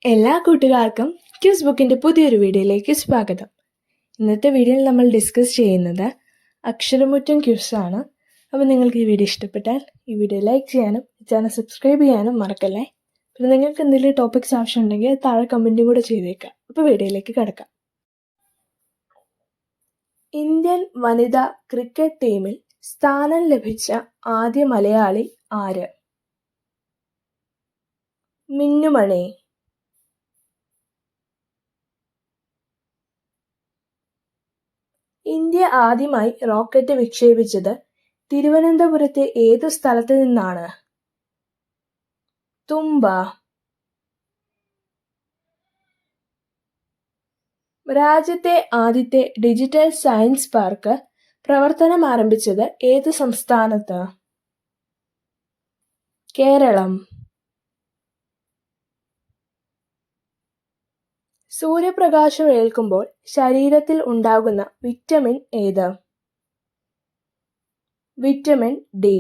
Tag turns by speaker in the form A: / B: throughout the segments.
A: എല്ലാ കൂട്ടുകാർക്കും ക്യൂസ് ബുക്കിൻ്റെ പുതിയൊരു വീഡിയോയിലേക്ക് സ്വാഗതം. ഇന്നത്തെ വീഡിയോയിൽ നമ്മൾ ഡിസ്കസ് ചെയ്യുന്നത് അക്ഷരമുറ്റം ക്യൂസാണ്. അപ്പോൾ നിങ്ങൾക്ക് ഈ വീഡിയോ ഇഷ്ടപ്പെട്ടാൽ ഈ വീഡിയോ ലൈക്ക് ചെയ്യാനും ചാനൽ സബ്സ്ക്രൈബ് ചെയ്യാനും മറക്കല്ലേ. പിന്നെ നിങ്ങൾക്ക് എന്തെങ്കിലും ടോപ്പിക്സ് ആവശ്യമുണ്ടെങ്കിൽ താഴെ കമൻറ്റും കൂടെ ചെയ്തേക്കാം. അപ്പോൾ വീഡിയോയിലേക്ക് കിടക്കാം. ഇന്ത്യൻ വനിതാ ക്രിക്കറ്റ് ടീമിൽ സ്ഥാനം ലഭിച്ച ആദ്യ മലയാളി ആര്? മിന്നുമണി. ഇന്ത്യ ആദ്യമായി റോക്കറ്റ് വിക്ഷേപിച്ചത് തിരുവനന്തപുരത്തെ ഏതു സ്ഥലത്ത് നിന്നാണ്? തുമ്പ. രാജ്യത്തെ ആദ്യത്തെ ഡിജിറ്റൽ സയൻസ് പാർക്ക് പ്രവർത്തനം ആരംഭിച്ചത് ഏത് സംസ്ഥാനത്ത്? കേരളം. സൂര്യപ്രകാശം ഏൽക്കുമ്പോൾ ശരീരത്തിൽ ഉണ്ടാകുന്ന വിറ്റമിൻ ഏത്? Vitamin D.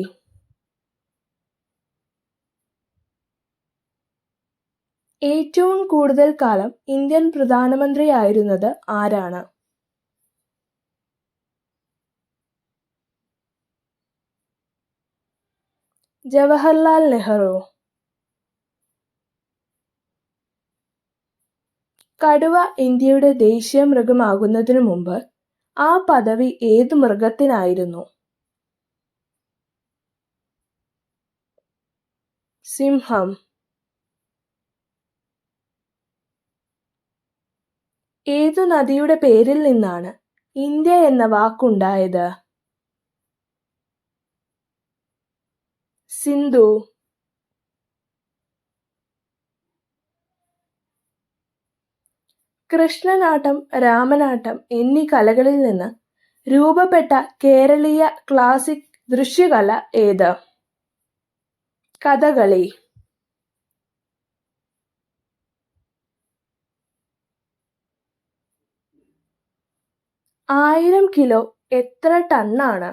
A: ഏറ്റവും കൂടുതൽ കാലം ഇന്ത്യൻ പ്രധാനമന്ത്രിയായിരുന്നത് ആരാണ്? ജവഹർലാൽ നെഹ്റു. കടുവ ഇന്ത്യയുടെ ദേശീയ മൃഗമാകുന്നതിനു മുമ്പ് ആ പദവി ഏതു മൃഗത്തിനായിരുന്നു? സിംഹം. ഏതു നദിയുടെ പേരിൽ നിന്നാണ് ഇന്ത്യ എന്ന വാക്കുണ്ടായത്? സിന്ധു. കൃഷ്ണനാട്ടം, രാമനാട്ടം എന്നീ കലകളിൽ നിന്ന് രൂപപ്പെട്ട കേരളീയ ക്ലാസിക് ദൃശ്യകല ഏത്? കഥകളി. 1000 കിലോ എത്ര ടണ്ണാണ്?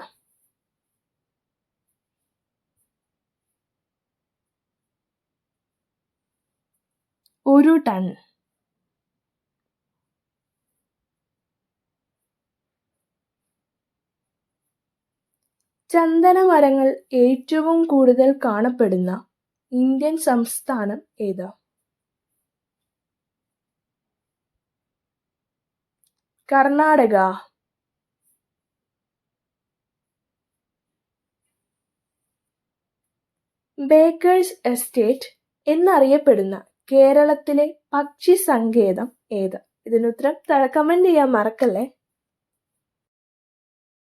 A: 1 ടൺ. ചന്ദനമരങ്ങൾ ഏറ്റവും കൂടുതൽ കാണപ്പെടുന്ന ഇന്ത്യൻ സംസ്ഥാനം ഏത്? കർണാടക. ബേക്കേഴ്സ് എസ്റ്റേറ്റ് എന്നറിയപ്പെടുന്ന കേരളത്തിലെ പക്ഷി സങ്കേതം ഏത്? ഇതിനുത്തരം താഴെ കമന്റ് ചെയ്യാൻ മറക്കല്ലേ.